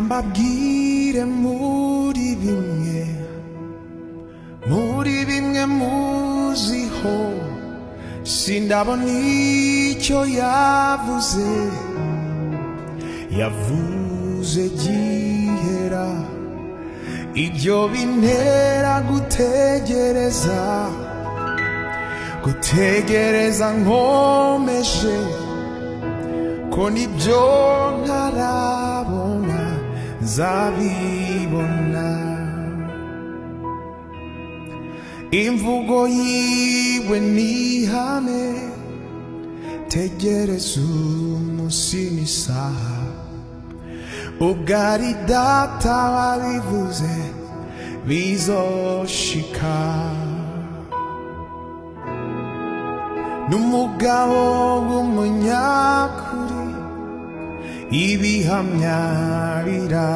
mbabwire muri bimwe muziho sindabona icyo yavuze gihera ibyo bintera gutegereza nkomeje ko nibyo ntarabona nzabibona imvugo yiwe nihame tegereza umunsi n'isaha ubwo ari data wabivuze bizoshika n'umugabo w'umunyakuri ibihamya bira